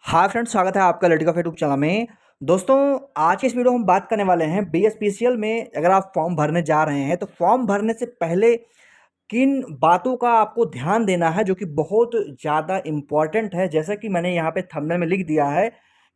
Hi friends, स्वागत है आपका लर्निंग ऑफ यूट्यूब चैनल में। दोस्तों, आज की इस वीडियो में हम बात करने वाले हैं बीएसपीसीएल में अगर आप फॉर्म भरने जा रहे हैं तो फॉर्म भरने से पहले किन बातों का आपको ध्यान देना है जो कि बहुत ज़्यादा इम्पॉर्टेंट है। जैसा कि मैंने यहाँ पे थंबनेल में लिख दिया है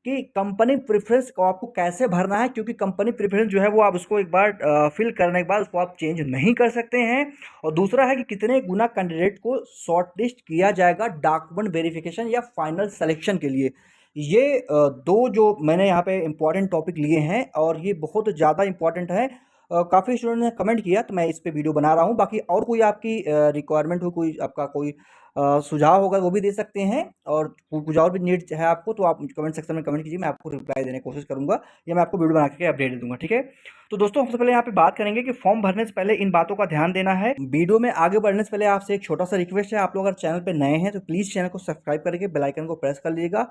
कि कंपनी प्रेफरेंस को आपको कैसे भरना है, क्योंकि कंपनी प्रेफरेंस जो है वो आप उसको एक बार फिल करने के बाद उसको आप चेंज नहीं कर सकते हैं। और दूसरा है कि कितने गुना कैंडिडेट को शॉर्टलिस्ट किया जाएगा डॉक्यूमेंट वेरिफिकेशन या फाइनल सिलेक्शन के लिए। ये दो जो मैंने यहाँ पे इम्पोर्टेंट टॉपिक लिए हैं और ये बहुत ज़्यादा इम्पोर्टेंट है। काफ़ी स्टूडेंट ने कमेंट किया तो मैं इस पे वीडियो बना रहा हूँ। बाकी और कोई आपकी रिक्वायरमेंट हो, कोई आपका कोई सुझाव होगा वो भी दे सकते हैं, और कुछ और भी नीड है आपको तो आप कमेंट सेक्शन में कमेंट कीजिए, मैं आपको रिप्लाई देने की कोशिश करूँगा या मैं आपको वीडियो बना के अपडेट दे दूँगा। ठीक है, तो दोस्तों सबसे पहले यहाँ पे बात करेंगे कि फॉर्म भरने से पहले इन बातों का ध्यान देना है। वीडियो में आगे बढ़ने से पहले आपसे एक छोटा सा रिक्वेस्ट है, आप लोग अगर चैनल पर नए हैं तो प्लीज़ चैनल को सब्सक्राइब करके बेल आइकन को प्रेस कर लीजिएगा।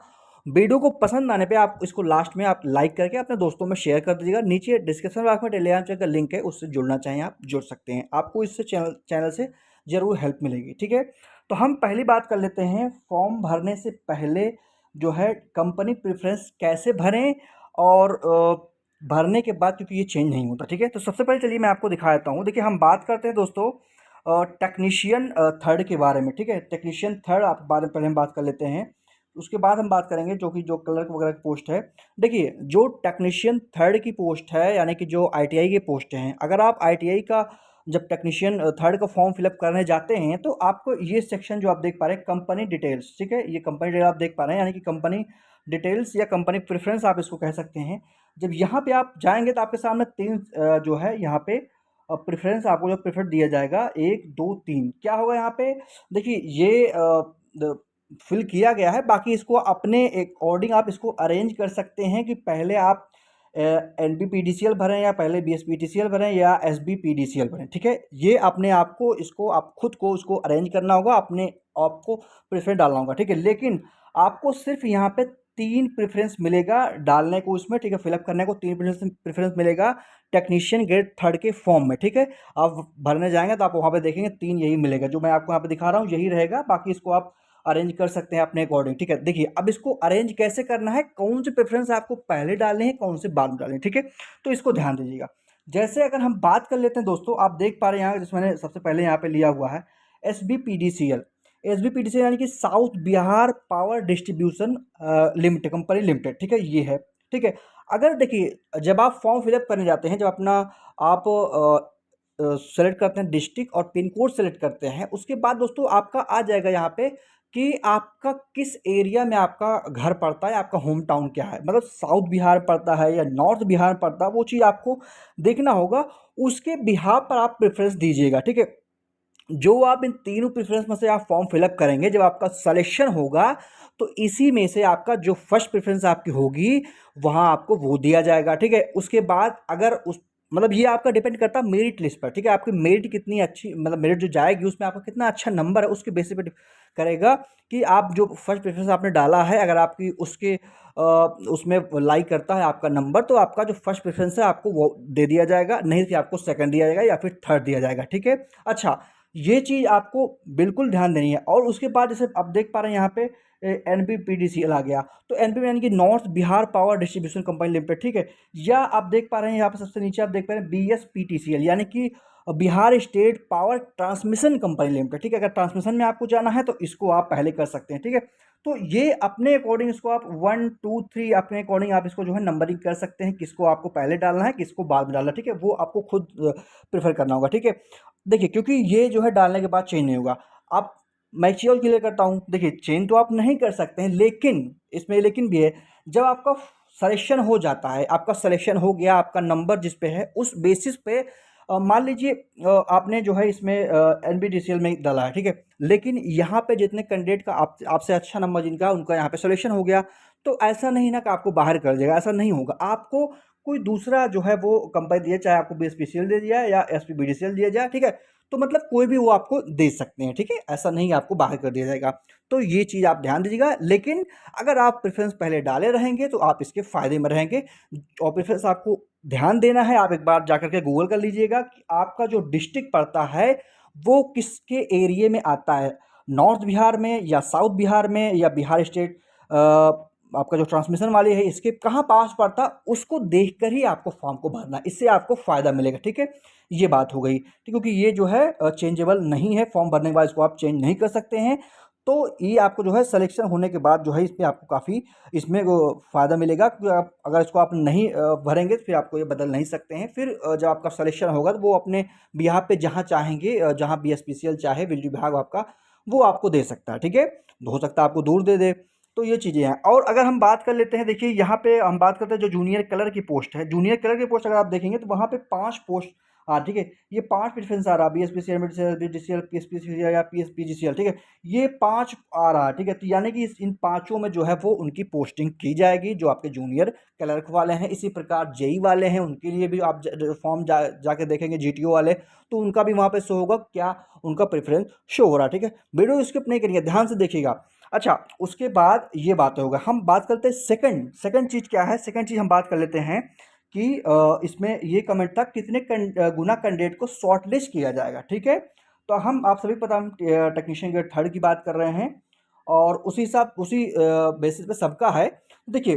वीडियो को पसंद आने पे आप इसको लास्ट में आप लाइक करके अपने दोस्तों में शेयर कर दीजिएगा। नीचे डिस्क्रिप्शन बॉक्स में टेलीग्राम चैनल का लिंक है, उससे जुड़ना चाहें आप जुड़ सकते हैं, आपको इससे चैनल से ज़रूर हेल्प मिलेगी। ठीक है, तो हम पहली बात कर लेते हैं फॉर्म भरने से पहले जो है कंपनी प्रेफरेंस कैसे भरें और भरने के बाद, क्योंकि ये चेंज नहीं होता। ठीक है, तो सबसे पहले चलिए मैं आपको दिखा देता हूँ। देखिए, हम बात करते हैं दोस्तों टेक्नीशियन थर्ड के बारे में। ठीक है, टेक्नीशियन थर्ड आप बारे में पहले हम बात कर लेते हैं, उसके बाद हम बात करेंगे जो क्लर्क वगैरह की पोस्ट है। देखिए, जो टेक्नीशियन थर्ड की पोस्ट है यानी कि जो आईटीआई की पोस्ट हैं, अगर आप आईटीआई का जब टेक्नीशियन थर्ड का फॉर्म फिलअप करने जाते हैं तो आपको ये सेक्शन जो आप देख पा रहे हैं कंपनी डिटेल्स, ठीक है, ये कंपनी डिटेल आप देख पा रहे हैं यानी कि कंपनी डिटेल्स या कंपनी प्रेफरेंस आप इसको कह सकते हैं। जब यहाँ पे आप जाएंगे तो आपके सामने तीन जो है यहाँ पे प्रेफरेंस आपको जो प्रेफर दिया जाएगा, 1 2 3 क्या होगा यहाँ पे। देखिए, ये फिल किया गया है, बाकी इसको अपने अकॉर्डिंग आप इसको अरेंज कर सकते हैं कि पहले आप N B P D C L भरें या पहले B S P T C L भरें या S B P D C L भरें। ठीक है, ये अपने आप को इसको आप खुद को उसको अरेंज करना होगा, अपने आपको प्रेफरेंस डालना होगा। ठीक है, लेकिन आपको सिर्फ यहाँ पे 3 प्रेफरेंस मिलेगा डालने को उसमें। ठीक है, फिलअप करने को 3 प्रेफरेंस मिलेगा टेक्नीशियन ग्रेड थर्ड के फॉर्म में। ठीक है, आप भरने जाएंगे तो आप वहाँ पे देखेंगे 3 यही मिलेगा, जो मैं आपको यहाँ पे दिखा रहा हूँ यही रहेगा, बाकी इसको आप अरेंज कर सकते हैं अपने अकॉर्डिंग। ठीक है, देखिए अब इसको अरेंज कैसे करना है, कौन से प्रेफरेंस आपको पहले डालने हैं, कौन से बाद में डालने हैं। ठीक है, तो इसको ध्यान दीजिएगा। जैसे अगर हम बात कर लेते हैं दोस्तों, आप देख पा रहे हैं यहाँ जिसमें मैंने सबसे पहले यहाँ पे लिया हुआ है S B P D C L. S B P D C L यानी कि South Bihar power distribution limited company limited. ठीक है, ये है। ठीक है, अगर देखिए जब आप फॉर्म फिलअप करने जाते हैं, जब अपना आप सेलेक्ट करते हैं डिस्ट्रिक्ट और पिन कोड सेलेक्ट करते हैं, उसके बाद दोस्तों आपका आ जाएगा यहाँ पे कि आपका किस एरिया में आपका घर पड़ता है, आपका होम टाउन क्या है, मतलब साउथ बिहार पड़ता है या नॉर्थ बिहार पड़ता है, वो चीज़ आपको देखना होगा। उसके बिहार पर आप प्रेफरेंस दीजिएगा। ठीक है, जो आप इन तीनों प्रेफरेंस में से आप फॉर्म फिलअप करेंगे, जब आपका सिलेक्शन होगा तो इसी में से आपका जो फर्स्ट प्रेफरेंस आपकी होगी वहाँ आपको वो दिया जाएगा। ठीक है, उसके बाद अगर उस मतलब ये आपका डिपेंड करता है मेरिट लिस्ट पर। ठीक है, आपकी मेरिट कितनी अच्छी, मतलब मेरिट जो जाएगी उसमें आपका कितना अच्छा नंबर है, उसके बेसिस पे करेगा कि आप जो फर्स्ट प्रेफरेंस आपने डाला है, अगर आपकी उसके उसमें लाइक करता है आपका नंबर, तो आपका जो फर्स्ट प्रेफरेंस है आपको वो दे दिया जाएगा, नहीं कि आपको सेकंड दिया जाएगा या फिर थर्ड दिया जाएगा। ठीक है, अच्छा, ये चीज़ आपको बिल्कुल ध्यान देनी है। और उसके बाद जैसे आप देख पा रहे हैं यहाँ पे N B P D C L आ गया, तो एन बी यानी कि north Bihar power distribution company limited. ठीक है, या आप देख पा रहे हैं यहाँ पे सबसे नीचे आप देख पा रहे हैं B S P T C L यानी कि Bihar state power transmission company limited. ठीक है, अगर ट्रांसमिशन में आपको जाना है तो इसको आप पहले कर सकते हैं। ठीक है, तो ये अपने अकॉर्डिंग इसको आप 1 2 3 अपने अकॉर्डिंग आप इसको जो है नंबरिंग कर सकते हैं, किसको आपको पहले डालना है किसको बाद में डालना है। ठीक है, वो आपको खुद प्रेफर करना होगा। ठीक है, देखिए क्योंकि ये जो है डालने के बाद चेंज नहीं होगा। आप मैं एक चीज़ और क्लियर करता हूँ, देखिए चेंज तो आप नहीं कर सकते हैं, लेकिन इसमें लेकिन भी है, जब आपका सिलेक्शन हो जाता है, आपका सिलेक्शन हो गया, आपका नंबर जिस पे है उस बेसिस पे मान लीजिए आपने जो है इसमें N B D C L में डाला है। ठीक है, लेकिन यहाँ पे जितने कैंडिडेट का आपसे अच्छा नंबर जिनका उनका यहाँ पे सिलेक्शन हो गया, तो ऐसा नहीं ना कि आपको बाहर कर देगा, ऐसा नहीं होगा। आपको कोई दूसरा जो है वो कंपनी दिए, चाहे आपको B S P C L दे दिया है या S P B D C L दिया जाए। ठीक है, तो मतलब कोई भी वो आपको दे सकते हैं। ठीक है, ऐसा नहीं आपको बाहर कर दिया जाएगा, तो ये चीज़ आप ध्यान दीजिएगा। लेकिन अगर आप प्रेफरेंस पहले डाले रहेंगे तो आप इसके फ़ायदे में रहेंगे। और प्रेफरेंस आपको ध्यान देना है, आप एक बार जाकर के गूगल कर लीजिएगा कि आपका जो डिस्ट्रिक्ट पड़ता है वो किसके एरिए में आता है, नॉर्थ बिहार में या साउथ बिहार में या बिहार स्टेट आपका जो ट्रांसमिशन वाली है इसके कहाँ पास पड़ता, उसको देखकर ही आपको फॉर्म को भरना, इससे आपको फ़ायदा मिलेगा। ठीक है, ये बात हो गई। ठीक, क्योंकि ये जो है चेंजेबल नहीं है, फॉर्म भरने के बाद इसको आप चेंज नहीं कर सकते हैं। तो ये आपको जो है सिलेक्शन होने के बाद जो है इसमें आपको काफ़ी इसमें वो फ़ायदा मिलेगा, क्योंकि आप अगर इसको आप नहीं भरेंगे तो फिर आपको ये बदल नहीं सकते हैं। फिर जब आपका सिलेक्शन होगा तो वो अपने बिहाफ़ पे जहाँ चाहेंगे, जहाँ बीएसपीसीएल चाहे बिजली विभाग आपका, वो आपको दे सकता है। ठीक है, हो सकता है आपको दूर दे दे। तो ये चीज़ें हैं। और अगर हम बात कर लेते हैं, देखिए यहाँ पे हम बात करते हैं जो जूनियर क्लर्क की पोस्ट है, जूनियर क्लर्क की पोस्ट अगर आप देखेंगे तो वहाँ पे 5 पोस्ट ठीक है, ये 5 प्रेफ़रेंस आ रहा है, बीएसपीसीएल, मिडसीएल, बीडीसीएल, पीएसपीसीएल या पीएसपीजीसीएल, ठीक है? ये 5 आ रहा है, ठीक है? तो यानी कि इन पाँचों में जो है वो उनकी पोस्टिंग की जाएगी, जो आपके जूनियर क्लर्क वाले हैं। इसी प्रकार जेई वाले हैं, उनके लिए भी आप फॉर्म जाके देखेंगे, जीटीओ वाले, तो उनका भी वहाँ पे शो होगा, क्या उनका प्रेफ़रेंस शो हो रहा है, ठीक है? वीडियो स्किप नहीं करिए, ध्यान से देखिएगा। अच्छा, उसके बाद ये बातें हो गई। हम बात करते हैं सेकंड चीज़ क्या है, सेकंड चीज़ हम बात कर लेते हैं कि इसमें ये कमेंट था कितने गुना कैंडिडेट को शॉर्टलिस्ट किया जाएगा, ठीक है? तो हम आप सभी को पता, हम टेक्नीशियन ग्रेड 3 की बात कर रहे हैं और उसी बेसिस पे सबका है। देखिए,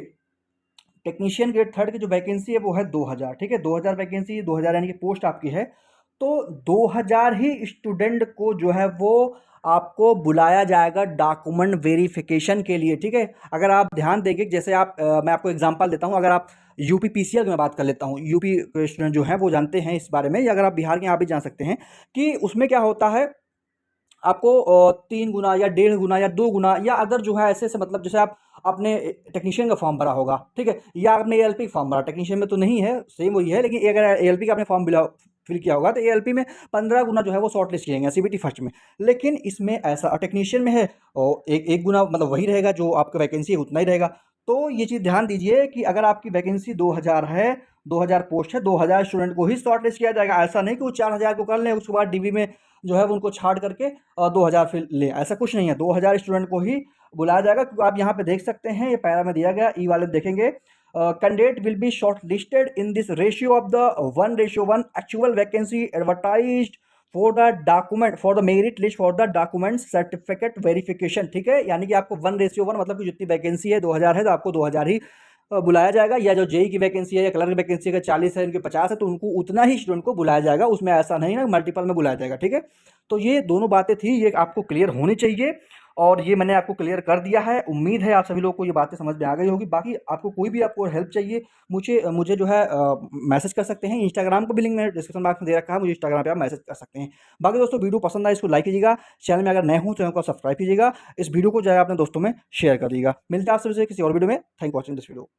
टेक्नीशियन ग्रेड 3 की जो वैकेंसी है वो है 2000, ठीक है? 2000 वैकेंसी, 2000 यानी कि पोस्ट आपकी है। तो 2000 ही स्टूडेंट को जो है वो आपको बुलाया जाएगा डॉक्यूमेंट वेरिफिकेशन के लिए, ठीक है? अगर आप ध्यान देंगे, जैसे आप मैं आपको एग्जांपल देता हूँ, अगर आप यूपी पीसीएल में बात कर लेता हूँ, यूपी के स्टूडेंट जो हैं वो जानते हैं इस बारे में, या अगर आप बिहार के यहाँ भी जान सकते हैं कि उसमें क्या होता है, आपको 3 गुना या 1.5 गुना या 2 गुना, या अदर जो है ऐसे-ऐसे, मतलब जैसे आप आपने टेक्नीशियन का फॉर्म भरा होगा, ठीक है? या आपने एएलपी फॉर्म भरा, टेक्नीशियन में तो नहीं है, सेम वही है, लेकिन अगर एएलपी का आपने फॉर्म फिल किया होगा तो एएलपी में 15 गुना जो है वो शॉर्ट लिस्ट किए जाएंगे सीबीटी फर्स्ट में। लेकिन इसमें ऐसा टेक्नीशियन में है, और एक गुना मतलब वही रहेगा, जो आपका वैकेंसी है उतना ही रहेगा। तो ये चीज़ ध्यान दीजिए कि अगर आपकी वैकेंसी 2000 है, 2000 पोस्ट है, 2000 स्टूडेंट को ही शॉर्ट लिस्ट किया जाएगा। ऐसा नहीं कि वो 4000 को कर लें, उसके बाद डीबी में जो है वो उनको छाँट करके 2000 फिर लें, ऐसा कुछ नहीं है। 2000 स्टूडेंट को ही बुलाया जाएगा, क्योंकि आप यहाँ पे देख सकते हैं, ये पैरा में दिया गया, ई वाले देखेंगे, candidate will be short listed in this ratio of the 1:1 actual vacancy advertised for the document for the merit list for the document certificate verification, ठीक है? यानी कि आपको 1:1 मतलब कि जितनी वैकेंसी है 2000 है, तो आपको 2000 ही बुलाया जाएगा। या जो जेई की वैकेंसी है या क्लर्क की वैकेंसी अगर 40 है, उनके 50 है, तो उनको उतना ही स्टूडेंट को बुलाया जाएगा, उसमें ऐसा नहीं है मल्टीपल में बुलाया जाएगा, ठीक है? तो ये दोनों बातें थी, ये आपको क्लियर होनी चाहिए, और ये मैंने आपको क्लियर कर दिया है। उम्मीद है आप सभी लोगों को ये बातें समझ में आ गई होगी। बाकी आपको कोई भी आपको हेल्प चाहिए, मुझे मुझे जो है मैसेज कर सकते हैं। इंस्टाग्राम को भी लिंक मैंने डिस्क्रिप्शन बॉक्स में दे रखा है, मुझे इंस्टाग्राम पे आप मैसेज कर सकते हैं। बाकी दोस्तों, वीडियो पसंद आए इसको लाइक कीजिएगा, चैनल में अगर नए हो चैनल को सब्सक्राइब कीजिएगा, इस वीडियो को जो है अपने दोस्तों में शेयर कर दीजिएगा। मिलते हैं आप सभी से किसी और वीडियो में। Thank you watching this video.